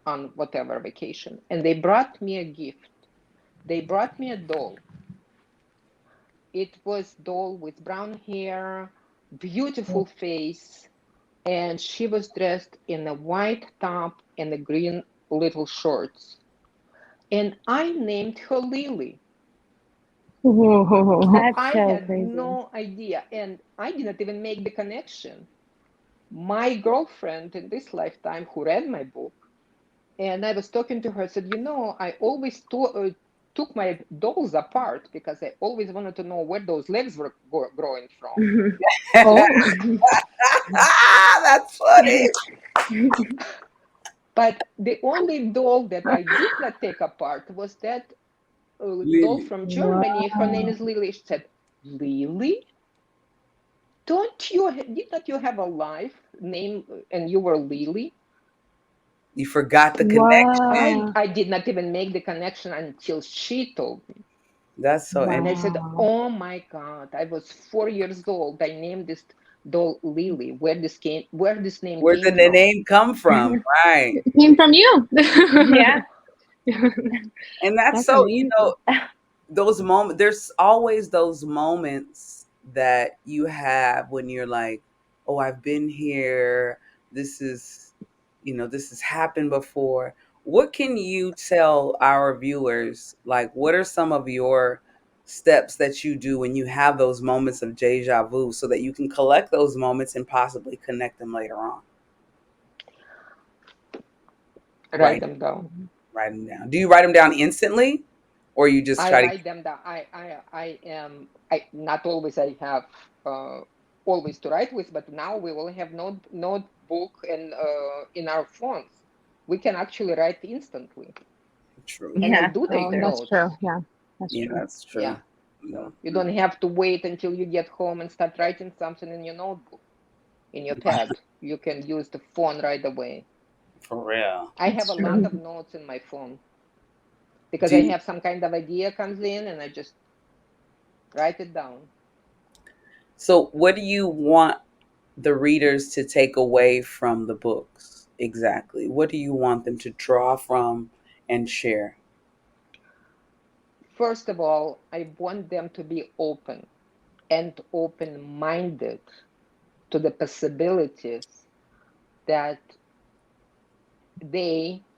on whatever vacation, and they brought me a gift. They brought me a doll. It was doll with brown hair, beautiful face, and she was dressed in a white top and a green little shorts. And I named her Lily. Whoa. That's I so had crazy. no idea, and I didn't even make the connection. My girlfriend in this lifetime who read my book, and I was talking to her, said, I always took my dolls apart because I always wanted to know where those legs were growing from. Oh. That's funny. But the only doll that I did not take apart was that doll Lily. from Germany. Her name Wow. is Lily. She said, Lily? Did not you have a life name and you were Lily? You forgot the connection. Wow. I did not even make the connection until she told me. That's so And I said, Wow. oh my God, I was 4 years old. I named this doll Lily. Where this name Where came did the from. name come from? Right. It came from you. Yeah. And that's That's so, amazing. those moments, there's always those moments that you have when you're like, oh, I've been here. This is, this has happened before. What can you tell our viewers? Like, what are some of your steps that you do when you have those moments of deja vu so that you can collect those moments and possibly connect them later on? Write Write, them down. write them down. Do you write them down instantly or you just I try to? write them down. I not always I have uh, always to write with, but now we will have notebook and in our phones. We can actually write instantly. True. And I Yeah. do take Oh, that's notes. true. Yeah, that's Yeah, true. that's true. Yeah. No, You don't have to wait until you get home and start writing something in your notebook, in your pad. You can use the phone right away. for real. I have That's a lot of true. notes in my phone because Do I you, have some kind of idea comes in and I just write it down. so what do you want the readers to take away from the books? Exactly. What do you want them to draw from and share? First of all, I want them to be open and open minded to the possibilities that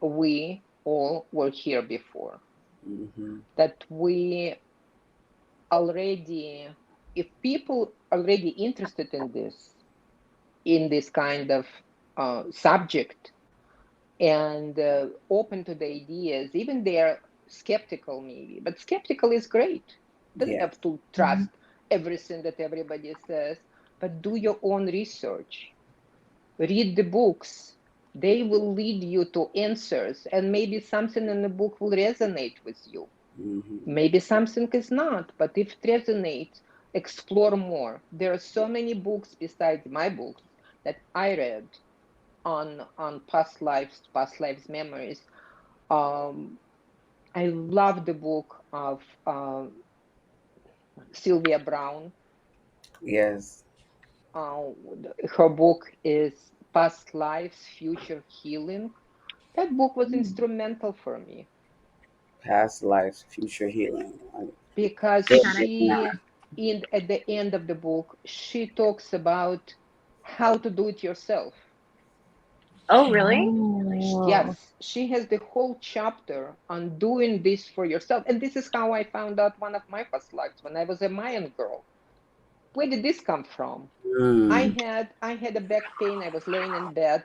we all were here before. Hmm. That we already, if people already interested in this kind of subject and open to the ideas, even they are skeptical maybe, but skeptical is great. Doesn't Yes. have to Mhm. trust everything that everybody says, but do your own research. Read the books. They will lead you to answers, and maybe something in the book will resonate with you. Hmm. Maybe something is not, but if it resonates, explore more. There are so many books besides my books that I read on past lives memories. Um, I love the book of Sylvia Brown. Yes. Uh, her book is Past Lives, Future Healing. That book was instrumental for me Past lives, future healing. I because wrote Got it. it she, down. at the end of the book, she talks about how to do it yourself. Oh, really? Oh. Yes, she has the whole chapter on doing this for yourself. And this is how I found out one of my past lives when I was a Mayan girl. Where did this come from? Mm. I had a back pain. I was laying in bed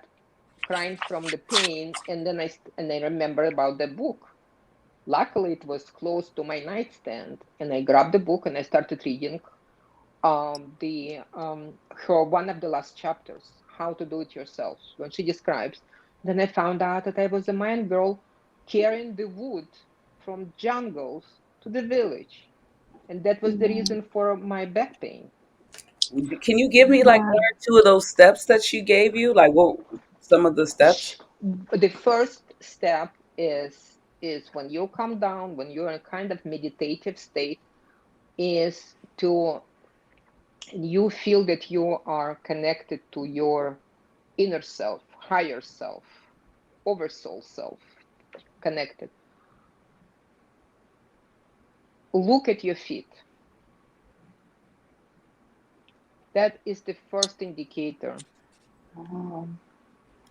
crying from the pain, and then I remember about the book. Luckily, it was close to my nightstand, and I grabbed the book and I started reading the her one of the last chapters, how to do it yourself, when she describes. Then I found out that I was a Mayan girl carrying the wood from jungles to the village, and that was the Yeah. reason for my back pain. Can you give me like Wow. one or two of those steps that she gave you? Like what some of the steps? The first step is when you come down, when you're in a kind of meditative state, is to you feel that you are connected to your inner self, higher self, oversoul self connected. Look at your feet. That is the first indicator. Oh.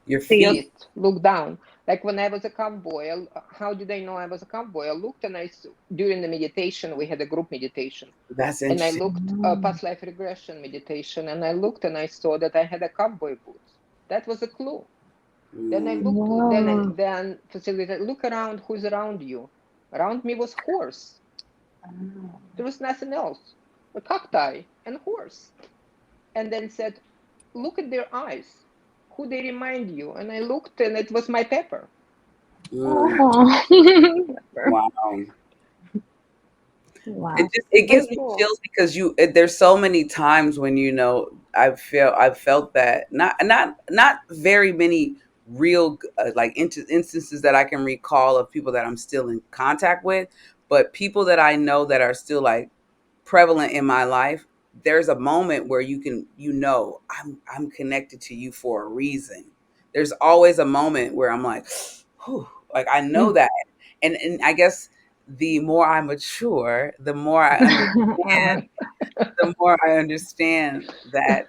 Your So feet. Feet. Look down. Like when I was a cowboy, how did I know I was a cowboy? I looked and during the meditation, we had a group meditation. That's And I interesting. looked past life regression meditation, and I looked and I saw that I had a cowboy boots. That was a clue. Then I looked, Wow. then facilitator, look around, who's around you? Around me was horse. There was nothing else. A cacti and horse. And then said, look at their eyes. Who they remind you? And I looked and it was my pepper. Mm. Oh. Wow. Wow. It So gives me cool. chills because there's so many times when I've felt that not very many real like instances that I can recall of people that I'm still in contact with, but people that I know that are still like prevalent in my life. There's a moment where I'm connected to you for a reason. There's always a moment where I'm like, whew, like I know Mm. that, and I guess the more I mature, the more I understand that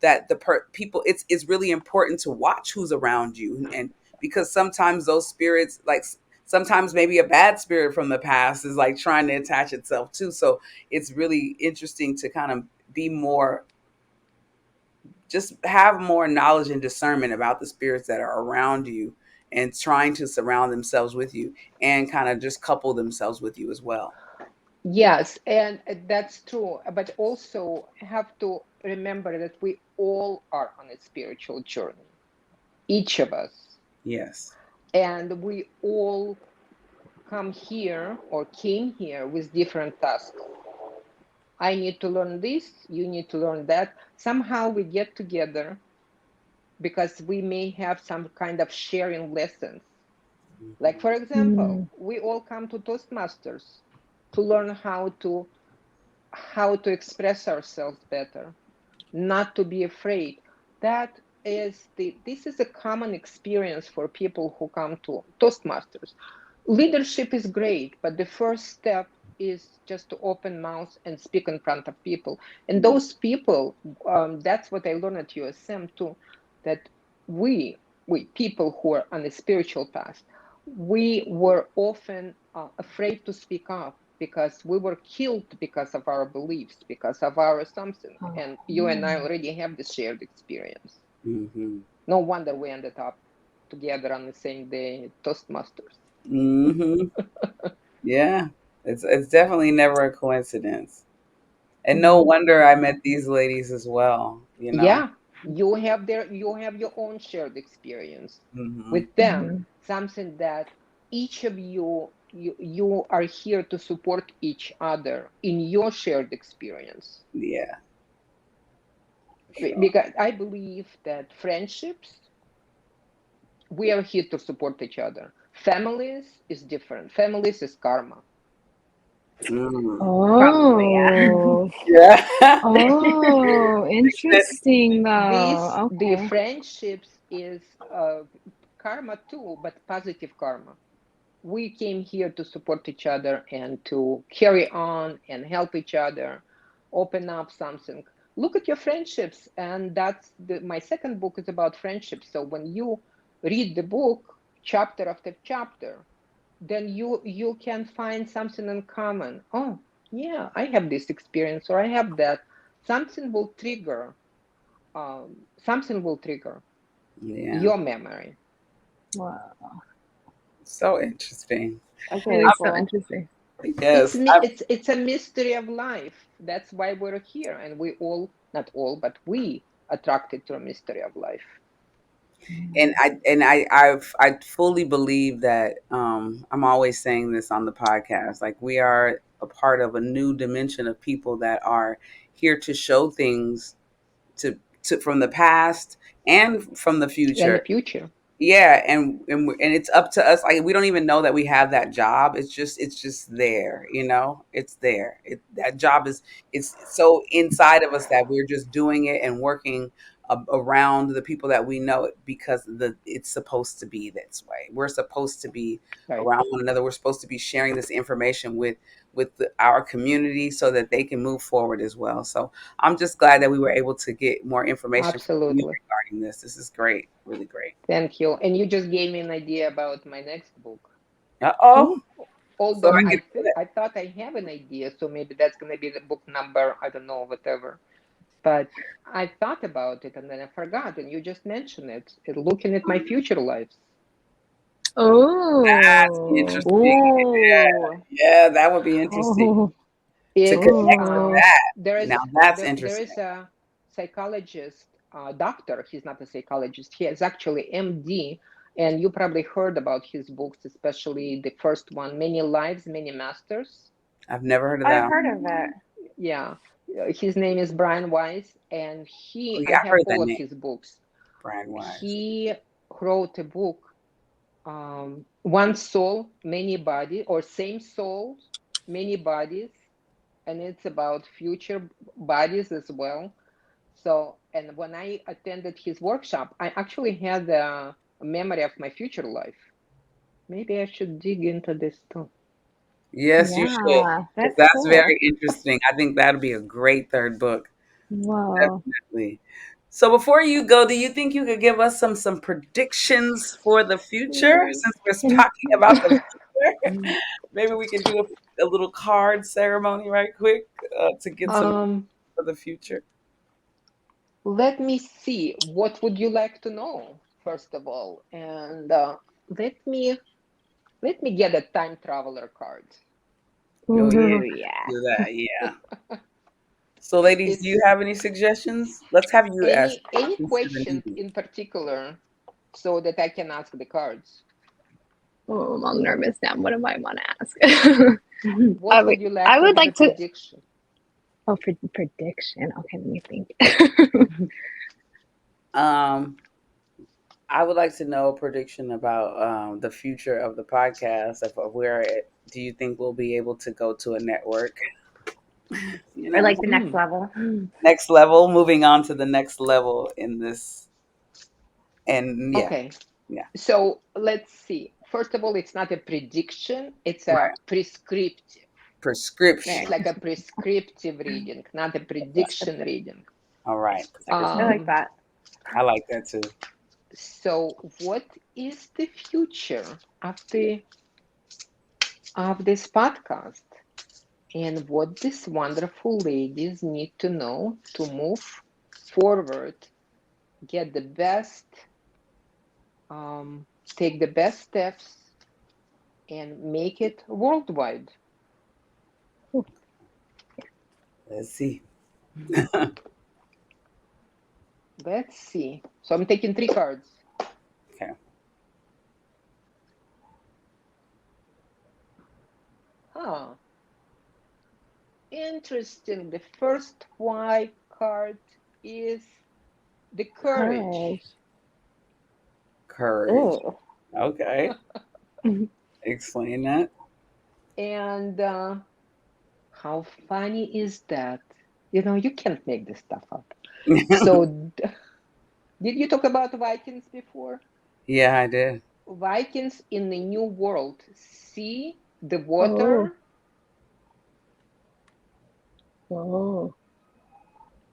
that people, it's really important to watch who's around you, and because sometimes those spirits, like sometimes maybe a bad spirit from the past is like trying to attach itself too. So it's really interesting to kind of be more, just have more knowledge and discernment about the spirits that are around you and trying to surround themselves with you and kind of just couple themselves with you as well. Yes, and that's true. But also have to remember that we all are on a spiritual journey, each of us. Yes. And we all come here or came here with different tasks. I need to learn this, you need to learn that. Somehow we get together because we may have some kind of sharing lessons. Like, for example, Mm. we all come to Toastmasters to learn how to express ourselves better, not to be afraid. That is this is a common experience for people who come to Toastmasters. Leadership is great, but the first step is just to open mouth and speak in front of people. And those people, that's what I learned at USM too, that we people who are on a spiritual path, we were often afraid to speak up because we were killed because of our beliefs, because of our assumptions. Oh. And you and I already have this shared experience. Mm-hmm. No wonder we ended up together on the same day, Toastmasters. Mm-hmm. Yeah, it's definitely never a coincidence, and no Mhm. wonder I met these ladies as well. Yeah, you have your own shared experience Hmm. with them, Mhm. something that each of you are here to support each other in your shared experience. Yeah, for sure. Because I believe that friendships, we are here to support each other. Families is different. Families is karma. Mm. Probably, yeah. Oh. Yeah. Oh, That- interesting This though. the Okay. friendships is karma too, but positive karma. We came here to support each other and to carry on and help each other, open up something. Look at your friendships, and my second book is about friendships. So when you read the book chapter after chapter, then you can find something in common. Oh, yeah, I have this experience, or I have that. Something will trigger. Something will trigger yeah, your memory. Wow. so interesting. That's It really is so cool. interesting. Yes, I, It's a mystery of life. That's why we're here, and we all, not all, but we attracted to a mystery of life. I fully believe that I'm always saying this on the podcast, like we are a part of a new dimension of people that are here to show things to from the past and from the In the future. future. Yeah, and it's up to us. Like we don't even know that we have that job. It's just there. It's there. That job is, it's so inside of us that we're just doing it and working around the people that we know because it's supposed to be this way. We're supposed to be Right. around one another. We're supposed to be sharing this information with our community so that they can move forward as well. So I'm just glad that we were able to get more information from you Absolutely. regarding this. This is great, really great. Thank you. And you just gave me an idea about my next book. Uh-oh. So Although I I get I thought I have an idea, so maybe that's going to be the book number, I don't know, whatever. But I thought about it and then I forgot, and you just mentioned it. Looking at my future lives. that's Oh. interesting. Ooh. Yeah, that would be interesting Oh. to It's connect to that. there is Now that's there is interesting. a psychologist, doctor. He's not a psychologist. He is actually MD, and you probably heard about his books, especially the first one, Many Lives, Many Masters. I've never heard of I've that. heard of it. Yeah, his name is Brian Weiss, and Oh, I yeah, I have heard that all of name, his books. Brian Wise. He wrote a book, One Soul, Many Bodies, or Same Soul, Many Bodies, and it's about future bodies as well. So, and when I attended his workshop, I actually had a memory of my future life. Maybe I should dig into this too. Yes, you should. Yeah. That's That's cool. very interesting. I think that'd be a great third book. Whoa. Definitely. So before you go, do you think you could give us some predictions for the future since we're talking about the future? Maybe we can do a little card ceremony right quick to get some Um, for the future. Let me see. What would you like to know, first of all? And let me get a time traveler card. Oh yeah, Ooh, yeah. do that. Yeah. So, ladies, do you It's have any suggestions? Let's have you ask any instead of question me. in particular, so that I can ask the cards. Oh, I'm nervous now. What do I want to ask? What would you like I for would the like to. prediction? Oh, for prediction. Okay, let me think. Um, I would like to know a prediction about the future of the podcast. Of do you think we'll be able to go to a network? You Or know, like the next level. next level, moving on to the next level in this, and yeah, Okay, yeah, so let's see. First of all, it's not a prediction, it's a right. prescriptive. Prescription. It's like a prescriptive reading, not a prediction reading. All right. I like that. I like that too. So what is the future of this podcast? And what these wonderful ladies need to know to move forward, get the best, take the best steps, and make it worldwide. Let's see. Let's see. So I'm taking 3 cards. Okay. Huh. Interesting. The first white card is the courage. Courage. Ooh. Okay. Explain that. And how funny is that? You know, you can't make this stuff up. So, did you talk about Vikings before? Yeah, I did. Vikings in the New World see the Oh. water. Oh.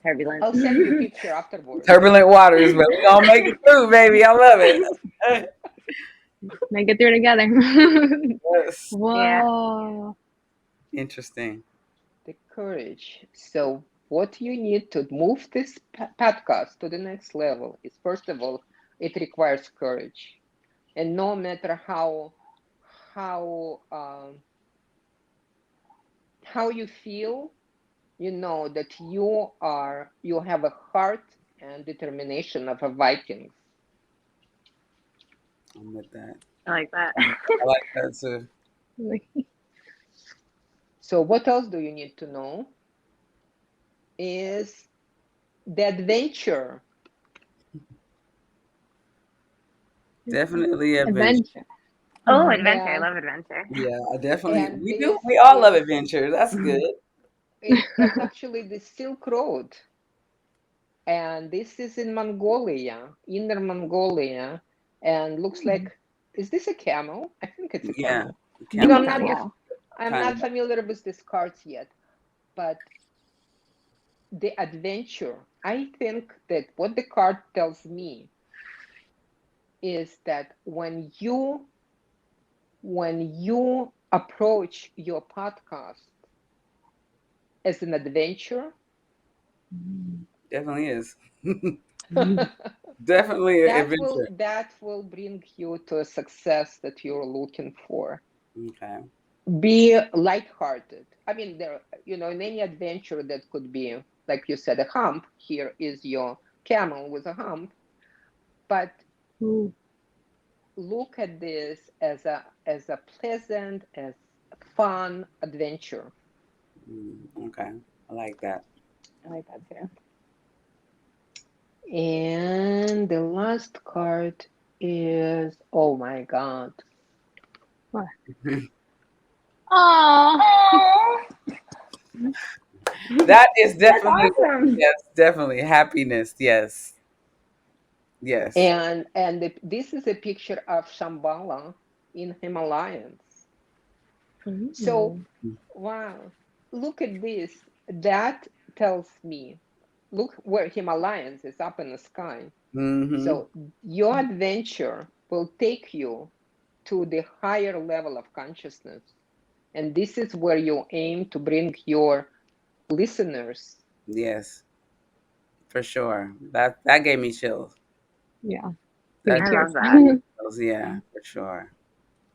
Turbulent. I'll send you a picture afterwards. Turbulent waters, but we gonna make it through, baby. I love it. Make it through together. Yes. Whoa. Interesting. The courage. So, what you need to move this podcast to the next level is, first of all, it requires courage, and no matter how you feel, you know that you have a heart and determination of a Viking. I'm with that. I like that. I like that too. So what else do you need to know is the adventure. Definitely adventure. Oh, adventure. Yeah. I love adventure. Yeah, I definitely. And We do. this We all love is- adventure. That's good. That's actually the Silk Road. And this is in Mongolia, Inner Mongolia, and looks like, is this a camel? I think it's a Yeah, camel. You know, camel Camel. I'm kind not of. familiar with these cards yet, but the adventure, I think that what the card tells me is that when you approach your podcast as an adventure, Definitely is. Definitely an adventure. that will bring you to a success that you're looking for. Okay. Be lighthearted. I mean, in any adventure that could be, like you said, a hump. Here is your camel with a hump, but look at this as a pleasant, as fun adventure. Okay. I like that. I like that too. And the last card is, oh my God. Oh. That is definitely, awesome. yes, definitely happiness. Yes. Yes. And this is a picture of Shambhala in Himalayas. So, wow, look at this. That tells me, look where Himalayas is up in the sky. Mm-hmm. So your adventure will take you to the higher level of consciousness. And this is where you aim to bring your listeners. Yes. For sure. That gave me chills. Yeah. That I gave love that. me chills. Yeah, for sure.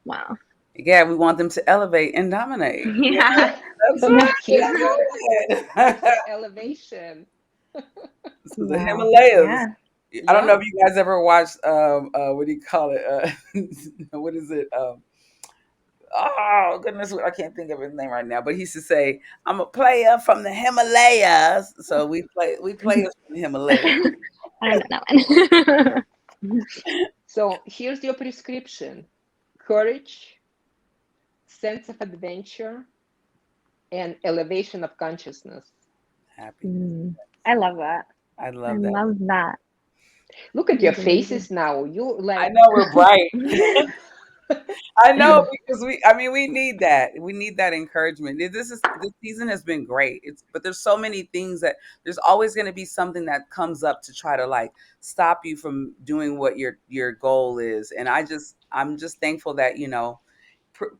Wow. Yeah, we want them to elevate and dominate. Yeah. That's right. Here's That's your it. elevation. So the Wow. Himalayas. Yeah. I don't know Yeah. if you guys ever watched what do you call it? What is it? Oh goodness, I can't think of his name right now. But he used to say, "I'm a player from the Himalayas." So we players from the Himalayas. I don't know that one. So here's your prescription: courage, sense of adventure, and elevation of consciousness. Happy. I love that. I I love that. love that. Look at your That's amazing. faces now. You I like know we're bright. I know because we need that. We need that encouragement. This season has been great. But there's so many things that there's always going to be something that comes up to try to like stop you from doing what your goal is. And I'm just thankful that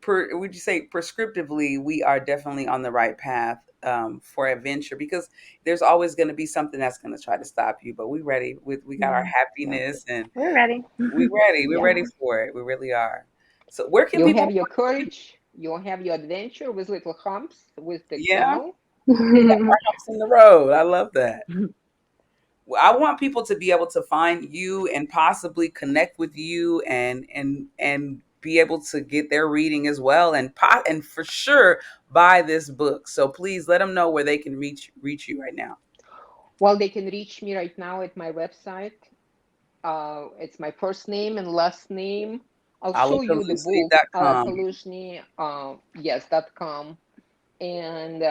would you say prescriptively we are definitely on the right path for adventure, because there's always going to be something that's going to try to stop you. But we ready. We got our happiness and We're ready. we ready. We're yeah. ready for it. We really are. So where can You people have your courage, you have your adventure with little humps with the Yeah, camel. we got our humps in the road. I love that. Well, I want people to be able to find you and possibly connect with you and be able to get their reading as well, and for sure buy this book. So please let them know where they can reach you right now. Well, they can reach me right now at my website. It's my first name and last name. I'll show you the book, Alla AllaKaluzhny.com. Kaluzhny, yes.com. And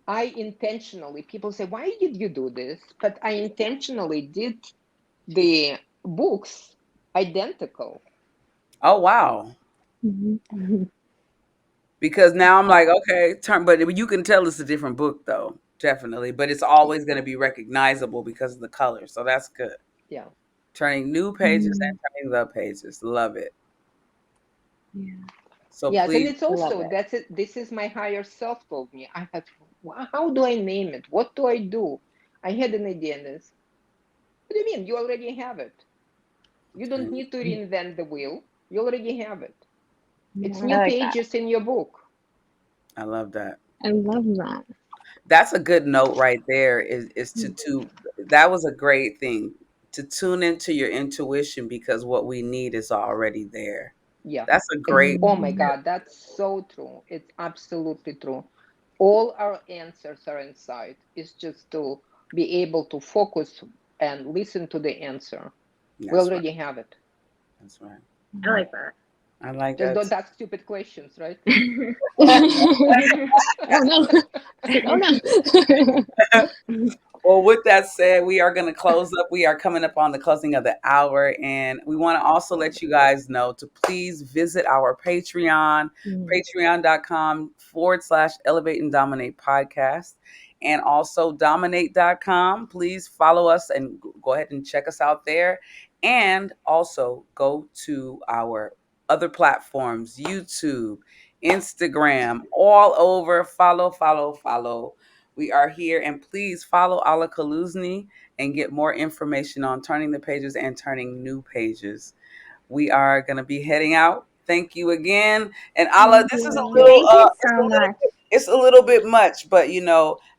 I intentionally, people say, why did you do this? But I intentionally did the books identical. Oh wow. Because now I'm like, okay, but you can tell it's a different book though, definitely. But it's always going to be recognizable because of the color. So that's good. Yeah. Turning new pages and turning the pages. Love it. Yeah. So Yes, and please, it's also it. that's it. This is my higher self told me. I had, how do I name it? What do I do? I had an idea. And this. What do you mean? You already have it. You don't need to reinvent the wheel. You already have it. It's Yeah. new like pages in your book. I love that. I love that. That's a good note right there. Is to that was a great thing to tune into your intuition, because what we need is already there. Yeah. That's a great. Oh my God, that's so true. It's absolutely true. All our answers are inside. It's just to be able to focus and listen to the answer. We That's right. already have it. That's right. I like that. I like Just that. don't ask stupid questions, right? Oh no. Oh no. Well, with that said, we are going to close up. We are coming up on the closing of the hour. And we want to also let you guys know to please visit our Patreon, patreon.com/Elevate and Dominate Podcast. And also dominate.com. Please follow us and go ahead and check us out there. And also go to our other platforms, YouTube, Instagram, all over. Follow. We are here, and please follow Alla Kaluzhny and get more information on turning the pages and turning new pages. We are going to be heading out. Thank you again. And Alla, this is a little, Thank you so much. it's a little bit much, but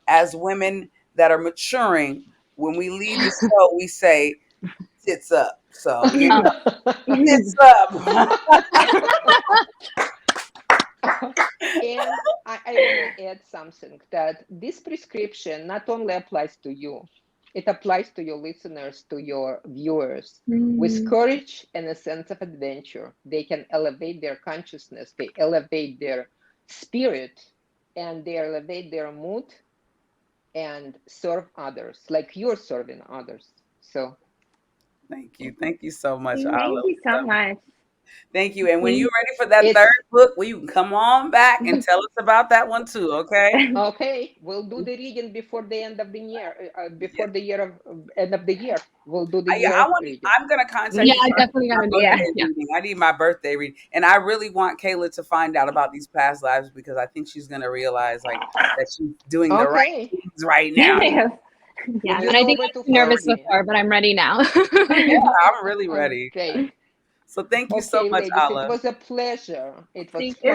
as women that are maturing, when we leave the show, we say, tits up. So, tits up. And I want to add something, that this prescription not only applies to you, it applies to your listeners, to your viewers. With courage and a sense of adventure, they can elevate their consciousness, they elevate their spirit, and they elevate their mood and serve others like you're serving others. So Thank you so much, Thank Alla. you so much. Thank you. And when you're ready for that third book, well, you can come on back and tell us about that one too, okay? Okay, we'll do the reading before the end of the year. Before the end of the year, we'll do the reading. I'm gonna contact Yeah, you. I definitely gotta do that. Yeah. Reading. I need my birthday reading, and I really want Kayla to find out about these past lives because I think she's gonna realize that she's doing the right things right now. Yeah, and I think I was nervous before, but I'm ready now. Yeah, I'm really ready. Okay. So thank you so much, ladies, Alla. it was a pleasure. It was It fun. was a